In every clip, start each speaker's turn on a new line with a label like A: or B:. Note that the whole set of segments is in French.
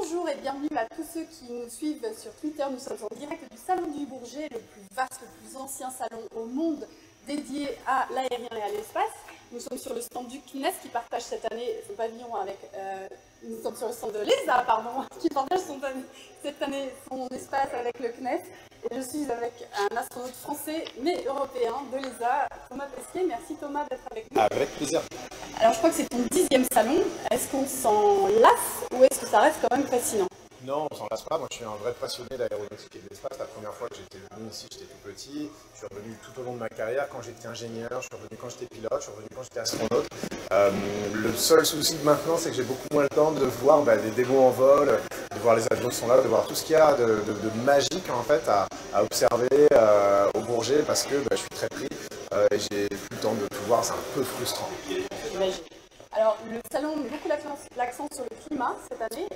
A: Bonjour et bienvenue à tous ceux qui nous suivent sur Twitter. Nous sommes en direct du Salon du Bourget, le plus vaste, le plus ancien salon au monde dédié à l'aérien et à l'espace. Nous sommes sur le stand du CNES qui partage cette année son pavillon avec... nous sommes sur le stand de l'ESA, pardon, qui partage cette année son espace avec le CNES. Et je suis avec un astronaute français, mais européen de l'ESA, Thomas Pesquet. Merci Thomas d'être avec nous.
B: Avec plaisir.
A: Alors je crois que c'est ton 10e salon. Est-ce qu'on s'en lasse ou est-ce que ça reste quand même fascinant?
B: Non, on s'en lasse pas. Moi, je suis un vrai passionné d'aéronautique et de l'espace. La première fois que j'étais venu ici, j'étais tout petit. Je suis revenu tout au long de ma carrière quand j'étais ingénieur, je suis revenu quand j'étais pilote, je suis revenu quand j'étais astronaute. Le seul souci de maintenant, c'est que j'ai beaucoup moins le temps de voir des démos en vol, de voir les avions qui sont là, de voir tout ce qu'il y a de magique en fait à observer au Bourget parce que je suis très pris et j'ai plus le temps de tout voir. C'est un peu frustrant.
A: J'imagine. Alors, le salon met beaucoup l'accent sur le climat cette année,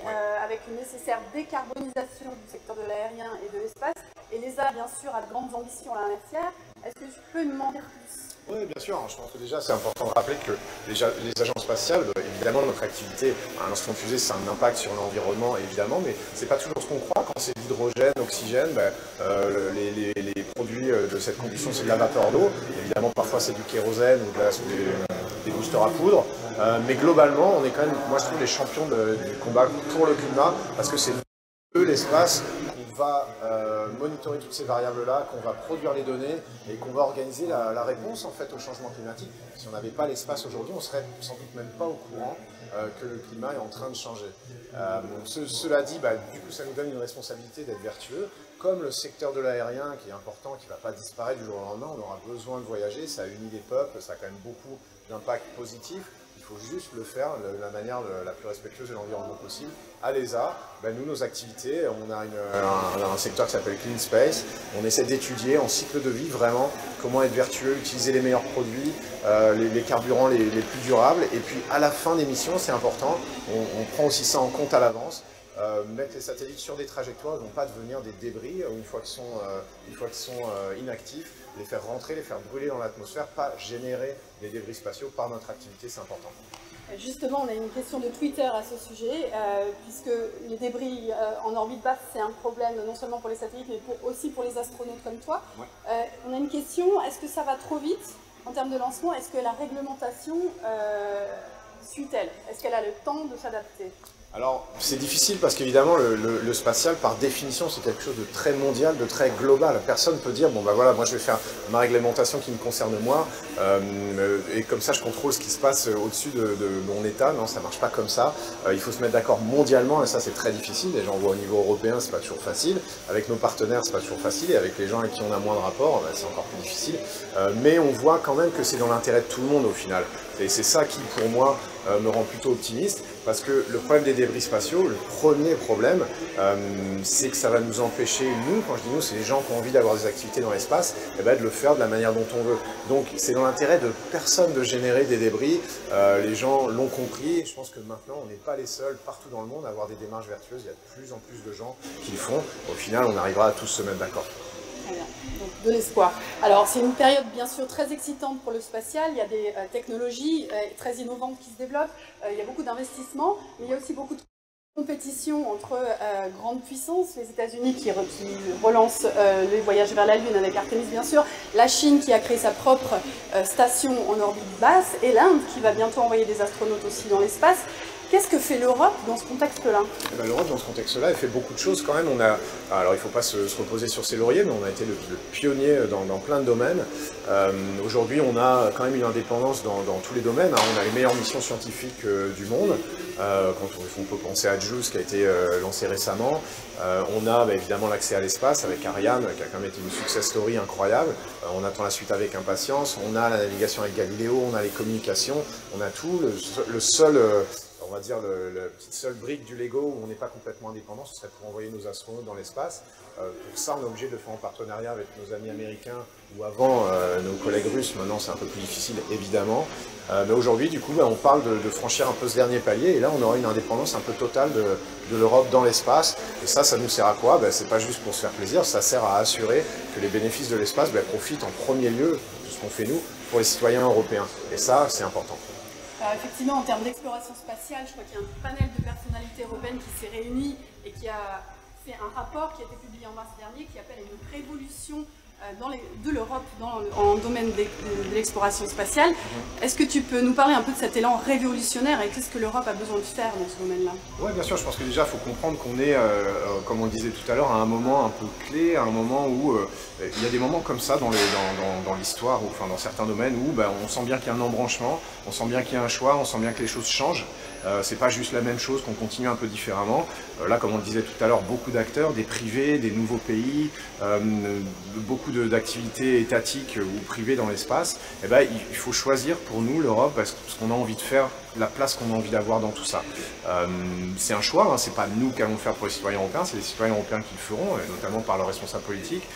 A: avec une nécessaire décarbonisation du secteur de l'aérien et de l'espace. Et l'ESA, bien sûr, a de grandes ambitions en la matière. Est-ce que tu peux nous en dire plus?
B: Oui, bien sûr. Je pense que déjà, c'est important de rappeler que les agences spatiales, évidemment, notre activité, un lancement de fusée, c'est un impact sur l'environnement, évidemment, mais c'est pas toujours ce qu'on croit. Quand c'est de l'hydrogène, oxygène, les produits de cette combustion, c'est de la vapeur d'eau. Évidemment, parfois, c'est du kérosène ou des boosters à poudre. Mais globalement, on est quand même, moi je trouve, les champions du combat pour le climat, parce que c'est l'espace qu'on va monitorer toutes ces variables-là, qu'on va produire les données et qu'on va organiser la réponse en fait au changement climatique. Si on n'avait pas l'espace aujourd'hui, on ne serait sans doute même pas au courant que le climat est en train de changer. Cela dit, du coup, ça nous donne une responsabilité d'être vertueux. Comme le secteur de l'aérien, qui est important, qui ne va pas disparaître du jour au lendemain, on aura besoin de voyager, ça unit les peuples, ça a quand même beaucoup d'impact positif. Il faut juste le faire de la manière la plus respectueuse de l'environnement possible. À l'ESA, nous, nos activités, on a un secteur qui s'appelle Clean Space. On essaie d'étudier en cycle de vie vraiment comment être vertueux, utiliser les meilleurs produits, les carburants les plus durables. Et puis à la fin des missions, c'est important, on prend aussi ça en compte à l'avance. Mettre les satellites sur des trajectoires, ils ne vont pas devenir des débris une fois qu'ils sont inactifs, les faire rentrer, les faire brûler dans l'atmosphère, pas générer des débris spatiaux par notre activité, c'est important.
A: Justement, on a une question de Twitter à ce sujet, puisque les débris en orbite basse, c'est un problème non seulement pour les satellites, mais aussi pour les astronautes comme toi. Ouais. On a une question, est-ce que ça va trop vite en termes de lancement? Est-ce que la réglementation suit-elle? Est-ce qu'elle a le temps de s'adapter?
B: Alors, c'est difficile parce qu'évidemment, le spatial, par définition, c'est quelque chose de très mondial, de très global. Personne ne peut dire, bon voilà, moi je vais faire ma réglementation qui me concerne moi, et comme ça je contrôle ce qui se passe au-dessus de mon État. Non, ça ne marche pas comme ça. Il faut se mettre d'accord mondialement, et ça c'est très difficile. Et j'en vois au niveau européen, c'est pas toujours facile. Avec nos partenaires, c'est pas toujours facile. Et avec les gens avec qui on a moins de rapports, c'est encore plus difficile. Mais on voit quand même que c'est dans l'intérêt de tout le monde au final. Et c'est ça qui, pour moi, me rend plutôt optimiste, parce que le problème des débris spatiaux, le premier problème, c'est que ça va nous empêcher, nous, quand je dis nous, c'est les gens qui ont envie d'avoir des activités dans l'espace, de le faire de la manière dont on veut. Donc c'est dans l'intérêt de personne de générer des débris, les gens l'ont compris, et je pense que maintenant on n'est pas les seuls partout dans le monde à avoir des démarches vertueuses, il y a de plus en plus de gens qui le font, au final on arrivera à tous se mettre d'accord.
A: Très bien, donc de l'espoir. Alors c'est une période bien sûr très excitante pour le spatial, il y a des technologies très innovantes qui se développent, il y a beaucoup d'investissements, mais il y a aussi beaucoup de compétition entre grandes puissances, les États-Unis qui relancent les voyages vers la Lune avec Artemis bien sûr, la Chine qui a créé sa propre station en orbite basse, et l'Inde qui va bientôt envoyer des astronautes aussi dans l'espace. Qu'est-ce que fait l'Europe dans ce contexte-là?
B: L'Europe, dans ce contexte-là, elle fait beaucoup de choses quand même. Alors, il ne faut pas se reposer sur ses lauriers, mais on a été le pionnier dans plein de domaines. Aujourd'hui, on a quand même une indépendance dans tous les domaines. On a les meilleures missions scientifiques du monde. On peut penser à JUICE qui a été lancé récemment. On a évidemment l'accès à l'espace avec Ariane, qui a quand même été une success story incroyable. On attend la suite avec impatience. On a la navigation avec Galileo, on a les communications, on a tout. Le seul... on va dire la petite seule brique du Lego où on n'est pas complètement indépendant, ce serait pour envoyer nos astronautes dans l'espace. Pour ça, on est obligé de le faire en partenariat avec nos amis américains ou avant nos collègues russes. Maintenant, c'est un peu plus difficile, évidemment. Mais aujourd'hui, du coup, on parle de franchir un peu ce dernier palier. Et là, on aura une indépendance un peu totale de l'Europe dans l'espace. Et ça nous sert à quoi? C'est pas juste pour se faire plaisir, ça sert à assurer que les bénéfices de l'espace profitent en premier lieu de ce qu'on fait nous pour les citoyens européens. Et ça, c'est important.
A: Alors effectivement, en termes d'exploration spatiale, je crois qu'il y a un panel de personnalités européennes qui s'est réuni et qui a fait un rapport qui a été publié en mars dernier qui appelle une révolution de l'Europe en domaine de l'exploration spatiale. Est-ce que tu peux nous parler un peu de cet élan révolutionnaire et qu'est-ce que l'Europe a besoin de faire dans ce domaine-là?
B: Oui, bien sûr, je pense que déjà il faut comprendre qu'on est, comme on le disait tout à l'heure, à un moment un peu clé, à un moment où il y a des moments comme ça dans l'histoire, ou enfin dans certains domaines où on sent bien qu'il y a un embranchement, on sent bien qu'il y a un choix, on sent bien que les choses changent. C'est pas juste la même chose, qu'on continue un peu différemment. Là, comme on le disait tout à l'heure, beaucoup d'acteurs, des privés, des nouveaux pays, beaucoup d'activités étatiques ou privées dans l'espace. Et il faut choisir pour nous, l'Europe, parce qu'on a envie de faire, la place qu'on a envie d'avoir dans tout ça. C'est un choix, hein, c'est pas nous qui allons le faire pour les citoyens européens, c'est les citoyens européens qui le feront, notamment par leurs responsables politiques.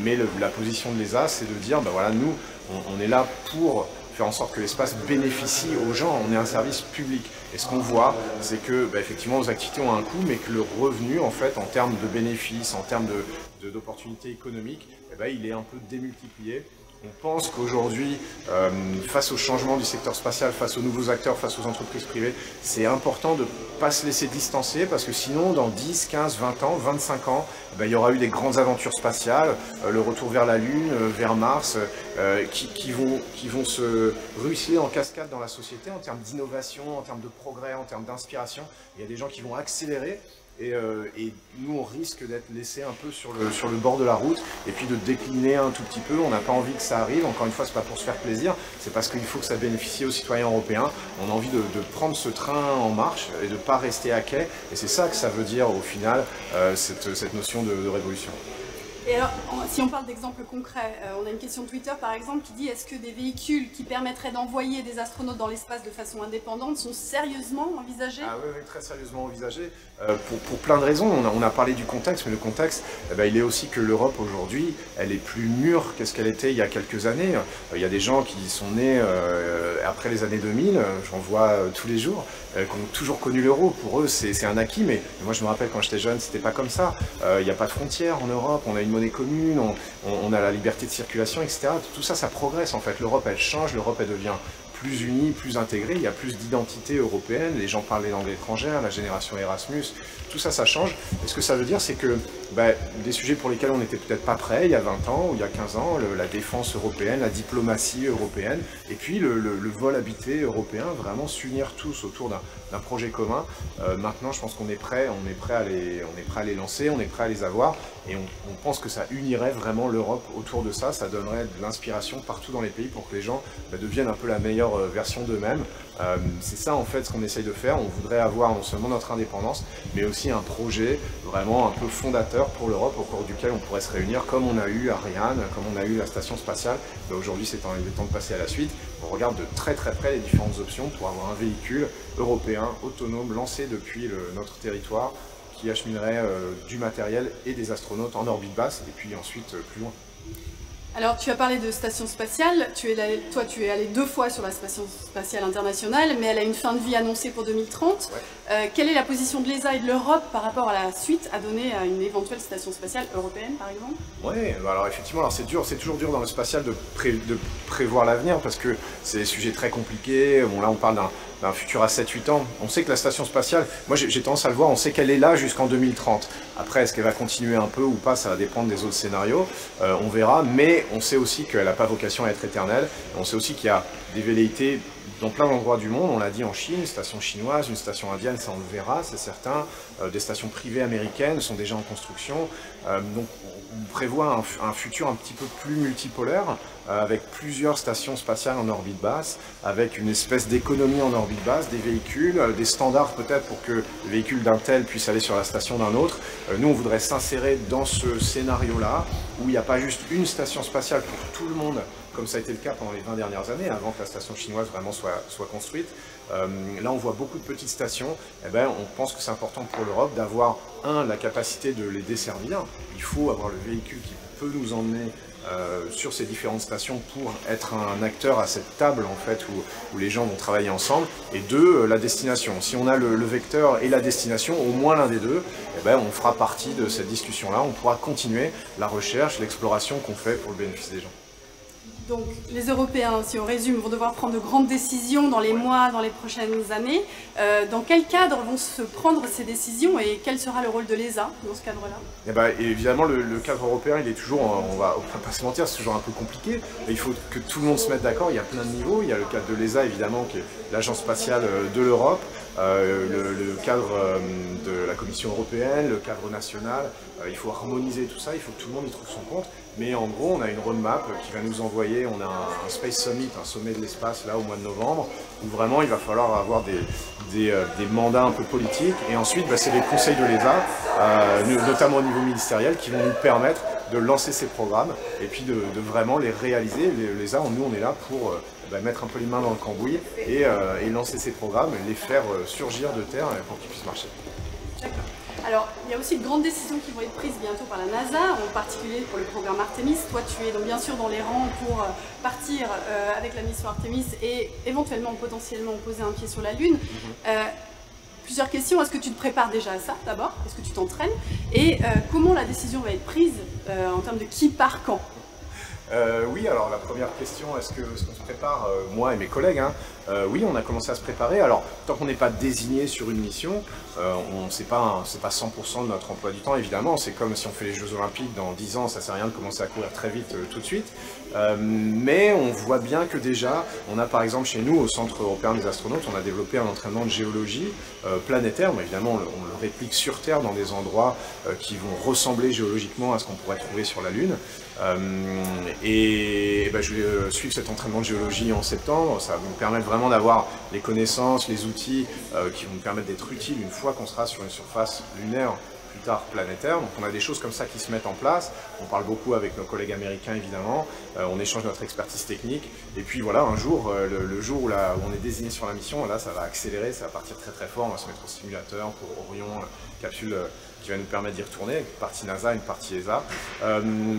B: Mais la position de l'ESA, c'est de dire, voilà, nous, on est là pour faire en sorte que l'espace bénéficie aux gens, on est un service public. Et ce qu'on voit, c'est que effectivement nos activités ont un coût, mais que le revenu, en fait, en termes de bénéfices, en termes d'opportunités économiques, il est un peu démultiplié. On pense qu'aujourd'hui, face au changement du secteur spatial, face aux nouveaux acteurs, face aux entreprises privées, c'est important de ne pas se laisser distancer parce que sinon, dans 10, 15, 20 ans, 25 ans, il y aura eu des grandes aventures spatiales, le retour vers la Lune, vers Mars, qui vont se ruisseler en cascade dans la société en termes d'innovation, en termes de progrès, en termes d'inspiration. Il y a des gens qui vont accélérer. Et nous, on risque d'être laissé un peu sur le bord de la route et puis de décliner un tout petit peu. On n'a pas envie que ça arrive. Encore une fois, ce n'est pas pour se faire plaisir, c'est parce qu'il faut que ça bénéficie aux citoyens européens. On a envie de prendre ce train en marche et de ne pas rester à quai. Et c'est ça que ça veut dire au final, cette notion de révolution.
A: Et alors, si on parle d'exemples concrets, on a une question de Twitter par exemple qui dit: est-ce que des véhicules qui permettraient d'envoyer des astronautes dans l'espace de façon indépendante sont sérieusement envisagés?
B: Ah oui, très sérieusement envisagés, pour plein de raisons. On a parlé du contexte, mais le contexte, il est aussi que l'Europe aujourd'hui, elle est plus mûre qu'est-ce qu'elle était il y a quelques années. Il y a des gens qui sont nés après les années 2000, j'en vois tous les jours, qui ont toujours connu l'euro. Pour eux, c'est un acquis, mais moi je me rappelle quand j'étais jeune, c'était pas comme ça. Il n'y a pas de frontières en Europe, on a une monnaie commune, on a la liberté de circulation, etc. Tout ça, ça progresse en fait. L'Europe, elle change, l'Europe, elle devient plus unie, plus intégrée, il y a plus d'identité européenne, les gens parlent les langues étrangères, la génération Erasmus, tout ça, ça change. Et ce que ça veut dire, c'est que des sujets pour lesquels on n'était peut-être pas prêts il y a 20 ans ou il y a 15 ans, la défense européenne, la diplomatie européenne, et puis le vol habité européen, vraiment s'unir tous autour d'un projet commun. Maintenant, je pense qu'on est prêt, on est prêt à les lancer, on est prêt à les avoir, et on pense que ça unirait vraiment l'Europe autour de ça, ça donnerait de l'inspiration partout dans les pays pour que les gens deviennent un peu la meilleure version d'eux-mêmes. C'est ça en fait ce qu'on essaye de faire. On voudrait avoir non seulement notre indépendance, mais aussi un projet vraiment un peu fondateur pour l'Europe au cours duquel on pourrait se réunir comme on a eu Ariane, comme on a eu la station spatiale. Aujourd'hui, c'est le temps de passer à la suite. On regarde de très très près les différentes options pour avoir un véhicule européen autonome lancé depuis notre territoire qui acheminerait du matériel et des astronautes en orbite basse et puis ensuite plus loin.
A: Alors, tu as parlé de station spatiale, toi tu es allé 2 fois sur la station spatiale internationale, mais elle a une fin de vie annoncée pour 2030. Ouais. Quelle est la position de l'ESA et de l'Europe par rapport à la suite à donner à une éventuelle station spatiale européenne, par exemple?
B: Oui, alors effectivement, c'est toujours dur dans le spatial de prévoir l'avenir, parce que c'est des sujets très compliqués. Bon, là on parle d'un futur à 7-8 ans. On sait que la station spatiale, moi j'ai tendance à le voir, on sait qu'elle est là jusqu'en 2030. Après, est-ce qu'elle va continuer un peu ou pas, ça va dépendre des autres scénarios, on verra, mais on sait aussi qu'elle n'a pas vocation à être éternelle. On sait aussi qu'il y a des velléités dans plein d'endroits du monde, on l'a dit en Chine, une station chinoise, une station indienne, ça on le verra, c'est certain. Des stations privées américaines sont déjà en construction. Donc on prévoit un futur un petit peu plus multipolaire, avec plusieurs stations spatiales en orbite basse, avec une espèce d'économie en orbite basse, des véhicules, des standards peut-être pour que le véhicule d'un tel puisse aller sur la station d'un autre. Nous on voudrait s'insérer dans ce scénario-là, où il n'y a pas juste une station spatiale pour tout le monde, comme ça a été le cas pendant les 20 dernières années, avant que la station chinoise vraiment soit construite. Là, on voit beaucoup de petites stations. On pense que c'est important pour l'Europe d'avoir, la capacité de les desservir. Il faut avoir le véhicule qui peut nous emmener sur ces différentes stations pour être un acteur à cette table en fait où les gens vont travailler ensemble. Et 2, la destination. Si on a le vecteur et la destination, au moins l'un des deux, on fera partie de cette discussion-là. On pourra continuer la recherche, l'exploration qu'on fait pour le bénéfice des gens.
A: Donc les Européens, si on résume, vont devoir prendre de grandes décisions dans les mois, dans les prochaines années. Dans quel cadre vont se prendre ces décisions et quel sera le rôle de l'ESA dans ce cadre-là?
B: Eh ben, évidemment, le cadre européen, il est toujours, on va pas se mentir, c'est toujours un peu compliqué. Il faut que tout le monde se mette d'accord, il y a plein de niveaux. Il y a le cadre de l'ESA, évidemment, qui est l'agence spatiale de l'Europe, le cadre de la Commission européenne, le cadre national. Il faut harmoniser tout ça, il faut que tout le monde y trouve son compte. Mais en gros, on a une roadmap qui va nous envoyer, on a un Space Summit, un sommet de l'espace là au mois de novembre, où vraiment il va falloir avoir des mandats un peu politiques. Et ensuite, c'est les conseils de l'ESA, notamment au niveau ministériel, qui vont nous permettre de lancer ces programmes et puis de vraiment les réaliser. L'ESA, nous, on est là pour mettre un peu les mains dans le cambouis et lancer ces programmes, les faire surgir de terre pour qu'ils puissent marcher.
A: D'accord. Alors, il y a aussi de grandes décisions qui vont être prises bientôt par la NASA, en particulier pour le programme Artemis. Toi, tu es donc bien sûr dans les rangs pour partir avec la mission Artemis et éventuellement, potentiellement, poser un pied sur la Lune. Plusieurs questions. Est-ce que tu te prépares déjà à ça, d'abord? Est-ce que tu t'entraînes? Et comment la décision va être prise en termes de qui part quand?
B: Oui, alors la première question, est-ce qu'on se prépare, moi et mes collègues, oui, on a commencé à se préparer. Alors, tant qu'on n'est pas désigné sur une mission, c'est pas 100% de notre emploi du temps, évidemment. C'est comme si on fait les Jeux Olympiques dans 10 ans, ça sert à rien de commencer à courir très vite tout de suite. Mais on voit bien que déjà, on a par exemple chez nous, au Centre européen des astronautes, on a développé un entraînement de géologie planétaire. Mais évidemment, on le réplique sur Terre dans des endroits qui vont ressembler géologiquement à ce qu'on pourrait trouver sur la Lune. Je vais suivre cet entraînement de géologie en septembre. Ça va me permettre vraiment d'avoir les connaissances, les outils qui vont me permettre d'être utiles une fois qu'on sera sur une surface lunaire, plus tard planétaire. Donc on a des choses comme ça qui se mettent en place. On parle beaucoup avec nos collègues américains évidemment. On échange notre expertise technique. Et puis voilà, un jour, le jour où on est désigné sur la mission, là ça va accélérer, ça va partir très très fort. On va se mettre au simulateur pour Orion, capsule qui va nous permettre d'y retourner, une partie NASA, une partie ESA.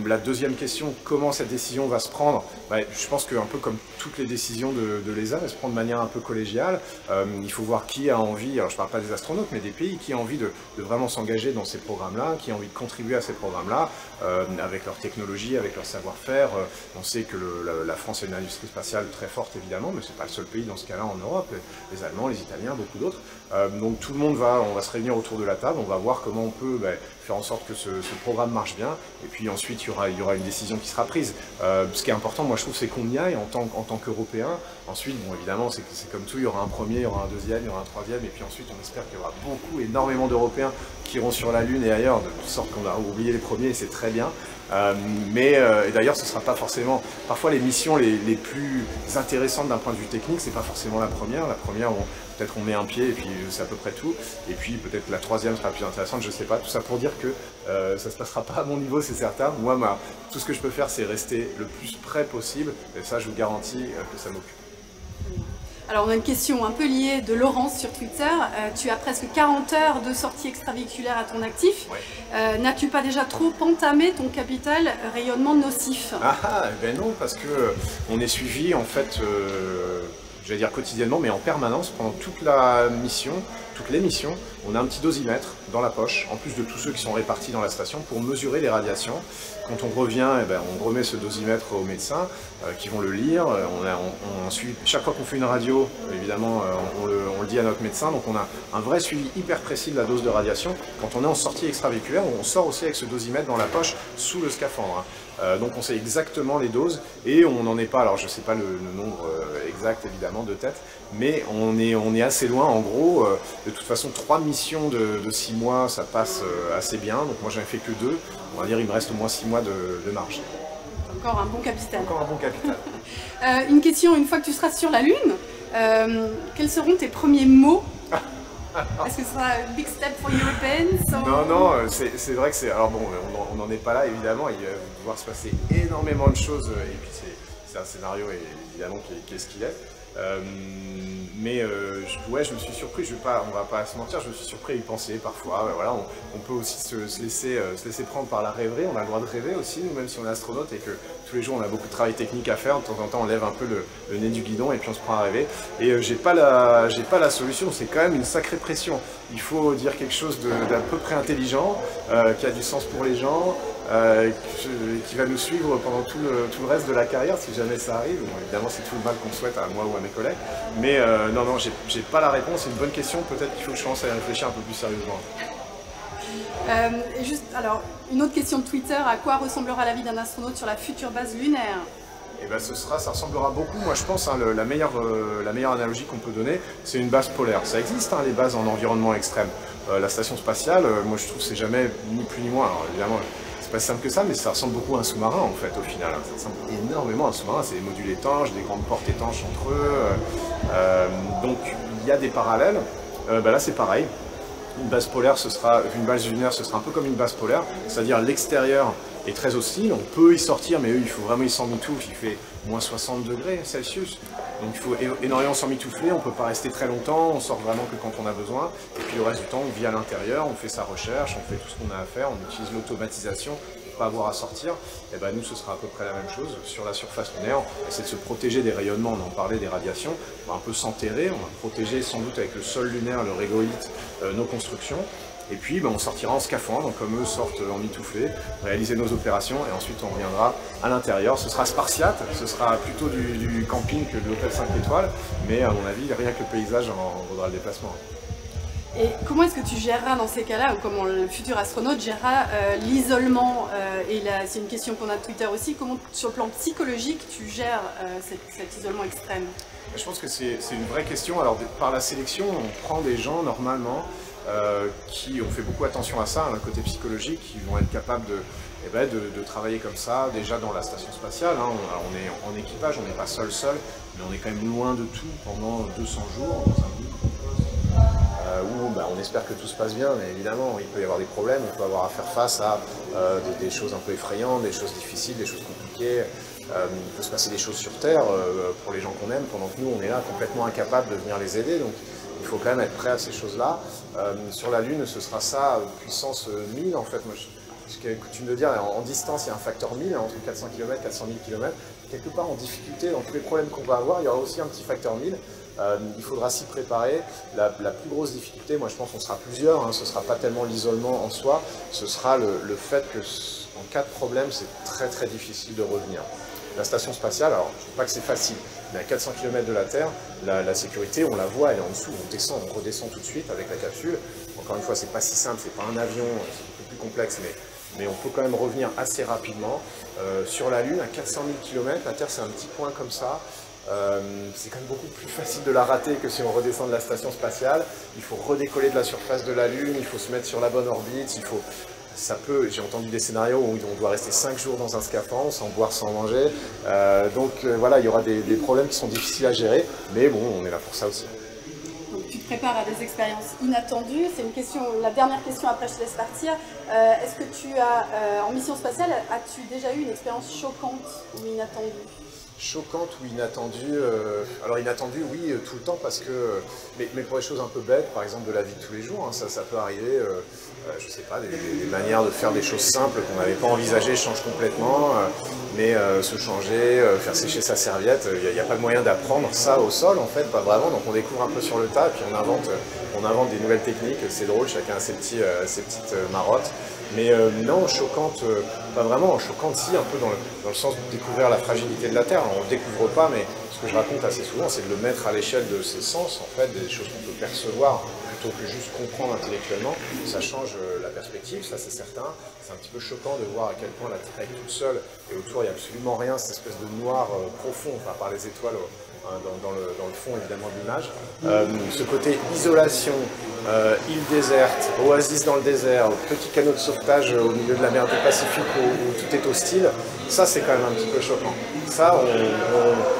B: La deuxième question, comment cette décision va se prendre? Je pense qu'un peu comme toutes les décisions de l'ESA, elle se prend de manière un peu collégiale. Il faut voir qui a envie, alors je ne parle pas des astronautes, mais des pays qui ont envie de vraiment s'engager dans ces programmes-là, qui ont envie de contribuer à ces programmes-là, avec leur technologie, avec leur savoir-faire. On sait que la France a une industrie spatiale très forte évidemment, mais ce n'est pas le seul pays dans ce cas-là en Europe, les Allemands, les Italiens, beaucoup d'autres. Donc tout le monde on va se réunir autour de la table, on va voir comment on peut faire en sorte que ce programme marche bien, et puis ensuite il y aura une décision qui sera prise. Ce qui est important, moi je trouve, c'est qu'on y aille en tant qu'Européens. Ensuite, bon évidemment, c'est comme tout, il y aura un premier, il y aura un deuxième, il y aura un troisième, et puis ensuite on espère qu'il y aura énormément d'Européens qui iront sur la Lune et ailleurs, de sorte qu'on a oublié les premiers, et c'est très bien. Et d'ailleurs, ce ne sera pas forcément... Parfois, les missions les plus intéressantes d'un point de vue technique, c'est pas forcément la première. La première, peut-être on met un pied et puis c'est à peu près tout. Et puis peut-être la troisième sera plus intéressante, je sais pas. Tout ça pour dire que ça se passera pas à mon niveau, c'est certain. Moi, tout ce que je peux faire, c'est rester le plus près possible. Et ça, je vous garantis que ça m'occupe.
A: Alors on a une question un peu liée de Laurence sur Twitter. Tu as presque 40 heures de sortie extravéhiculaire à ton actif. Ouais. N'as-tu pas déjà trop entamé ton capital rayonnement nocif?
B: Ben non, parce que on est suivi en fait, j'allais dire quotidiennement, mais en permanence pendant toute la mission, toutes les missions. On a un petit dosimètre dans la poche, en plus de tous ceux qui sont répartis dans la station, pour mesurer les radiations. Quand on revient, on remet ce dosimètre aux médecins qui vont le lire. Chaque fois qu'on fait une radio, évidemment, on le dit à notre médecin. Donc on a un vrai suivi hyper précis de la dose de radiation. Quand on est en sortie extravéhiculaire, on sort aussi avec ce dosimètre dans la poche sous le scaphandre. Donc on sait exactement les doses et on n'en est pas, alors je ne sais pas le nombre exact évidemment de tête, mais on est assez loin. En gros, de toute façon 3 missions de 6 mois ça passe assez bien, donc moi j'en ai fait que 2, on va dire il me reste au moins 6 mois de marge.
A: Encore un bon capital.
B: Encore un bon capital.
A: Une question, une fois que tu seras sur la Lune, quels seront tes premiers mots? Est-ce que ce sera un big step for Europeans?
B: Non, c'est vrai que c'est... Alors bon, on n'en est pas là, évidemment, il va devoir se passer énormément de choses, et puis c'est un scénario, évidemment, qui est ce qu'il est. Ouais, je me suis surpris, on va pas se mentir, je me suis surpris à y penser parfois. Voilà, on peut aussi se laisser prendre par la rêverie, on a le droit de rêver aussi, nous, même si on est astronaute et que tous les jours on a beaucoup de travail technique à faire, de temps en temps on lève un peu le nez du guidon et puis on se prend à rêver. Et j'ai pas la solution, c'est quand même une sacrée pression. Il faut dire quelque chose d'à peu près intelligent, qui a du sens pour les gens, qui va nous suivre pendant tout le reste de la carrière, si jamais ça arrive. Bon, évidemment, c'est tout le mal qu'on souhaite à moi ou à mes collègues. Mais non, j'ai pas la réponse, c'est une bonne question, peut-être qu'il faut que je commence à y réfléchir un peu plus sérieusement.
A: Et juste, alors, une autre question de Twitter, à quoi ressemblera la vie d'un astronaute sur la future base lunaire?
B: Et ben ça ressemblera beaucoup, moi je pense, hein, la meilleure analogie qu'on peut donner, c'est une base polaire. Ça existe, hein, les bases en environnement extrême. La station spatiale, moi je trouve que c'est jamais ni plus ni moins. Alors évidemment, c'est pas simple que ça, mais ça ressemble beaucoup à un sous-marin en fait au final. Ça ressemble énormément à un sous-marin, c'est des modules étanches, des grandes portes étanches entre eux. Donc il y a des parallèles. Là c'est pareil. Une base polaire, une base lunaire, ce sera un peu comme une base polaire, c'est-à-dire l'extérieur est très hostile, on peut y sortir, mais eux, il faut vraiment y s'emmitoufler, il fait moins 60 degrés Celsius, donc il faut énormément s'emmitoufler, on ne peut pas rester très longtemps, on sort vraiment que quand on a besoin, et puis le reste du temps, on vit à l'intérieur, on fait sa recherche, on fait tout ce qu'on a à faire, on utilise l'automatisation, pas avoir à sortir, et ben nous ce sera à peu près la même chose sur la surface lunaire, on essaie de se protéger des rayonnements, on en parlait des radiations, on va un peu s'enterrer, on va protéger sans doute avec le sol lunaire, le régolithe, nos constructions, et puis on sortira en scaphandre, comme eux sortent en mitouflé, réaliser nos opérations, et ensuite on reviendra à l'intérieur, ce sera spartiate, ce sera plutôt du camping que de l'hôtel 5 étoiles, mais à mon avis, rien que le paysage en vaudra le déplacement.
A: Et comment est-ce que tu géreras dans ces cas-là, ou comment le futur astronaute gérera l'isolement et c'est une question qu'on a de Twitter aussi, comment sur le plan psychologique tu gères cet isolement extrême?
B: Je pense que c'est une vraie question. Alors par la sélection, on prend des gens normalement qui ont fait beaucoup attention à ça, à un côté psychologique, qui vont être capables de travailler comme ça, déjà dans la station spatiale. Hein. On est en équipage, on n'est pas seul, mais on est quand même loin de tout pendant 200 jours dans un bout. Où on espère que tout se passe bien, mais évidemment il peut y avoir des problèmes, on peut avoir à faire face à des choses un peu effrayantes, des choses difficiles, des choses compliquées. Il peut se passer des choses sur Terre pour les gens qu'on aime, pendant que nous on est là complètement incapables de venir les aider, donc il faut quand même être prêt à ces choses-là. Sur la Lune, ce sera ça, puissance 1000 en fait. Moi, ce qui est coutume de dire, en distance il y a un facteur 1000, entre 400 km, 400 000 km. Quelque part en difficulté, dans tous les problèmes qu'on va avoir, il y aura aussi un petit facteur 1000. Il faudra s'y préparer. La plus grosse difficulté, moi je pense qu'on sera plusieurs, hein, ce ne sera pas tellement l'isolement en soi, ce sera le fait que en cas de problème, c'est très très difficile de revenir. La station spatiale, alors je ne dis pas que c'est facile, mais à 400 km de la Terre, la sécurité, on la voit, elle est en dessous, on redescend tout de suite avec la capsule. Encore une fois, c'est pas si simple, c'est pas un avion, c'est beaucoup plus complexe, mais on peut quand même revenir assez rapidement. Sur la Lune, à 400 000 km, la Terre c'est un petit point comme ça. C'est quand même beaucoup plus facile de la rater que si on redescend de la station spatiale. Il faut redécoller de la surface de la Lune, il faut se mettre sur la bonne orbite, j'ai entendu des scénarios où on doit rester 5 jours dans un scaphandre, sans boire, sans manger. Voilà, il y aura des problèmes qui sont difficiles à gérer, mais bon, on est là pour ça aussi.
A: Donc tu te prépares à des expériences inattendues. C'est une question, la dernière question après je te laisse partir. Est-ce que tu as, en mission spatiale, as-tu déjà eu une expérience choquante ou inattendue?
B: Choquante ou inattendue, alors inattendue oui tout le temps parce que, mais pour des choses un peu bêtes, par exemple de la vie de tous les jours, hein, ça peut arriver, je sais pas, des manières de faire des choses simples qu'on n'avait pas envisagées changent complètement, mais se changer, faire sécher sa serviette, il n'y a pas de moyen d'apprendre ça au sol en fait, pas vraiment, donc on découvre un peu sur le tas et puis on invente des nouvelles techniques, c'est drôle, chacun a ses petites marottes. Mais non, choquante, pas vraiment, choquante si, un peu dans le sens de découvrir la fragilité de la Terre. On ne le découvre pas, mais ce que je raconte assez souvent, c'est de le mettre à l'échelle de ses sens, en fait, des choses qu'on peut percevoir, plutôt que juste comprendre intellectuellement. Ça change la perspective, ça c'est certain. C'est un petit peu choquant de voir à quel point la Terre est toute seule, et autour il n'y a absolument rien, cette espèce de noir profond, enfin par les étoiles dans le fond évidemment de l'image. Ce côté isolation, île déserte, oasis dans le désert, petit canot de sauvetage au milieu de la mer du Pacifique où tout est hostile, ça c'est quand même un petit peu choquant. Ça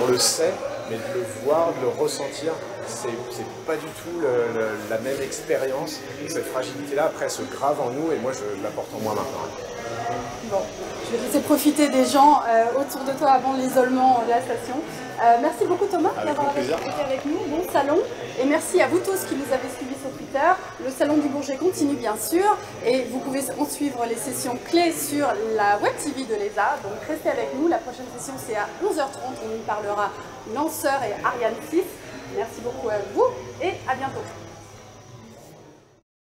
B: on le sait, mais de le voir, de le ressentir, c'est pas du tout la même expérience. Cette fragilité-là, après, elle se grave en nous et moi je la porte en moi maintenant.
A: Bon, je vais laisser profiter des gens autour de toi avant l'isolement de la station. Merci beaucoup Thomas d'avoir été avec nous, bon salon, et merci à vous tous qui nous avez suivis sur Twitter. Le salon du Bourget continue bien sûr, et vous pouvez en suivre les sessions clés sur la web TV de l'ESA, donc restez avec nous. La prochaine session c'est à 11h30, on y parlera lanceur et Ariane 6. Merci beaucoup à vous et à bientôt.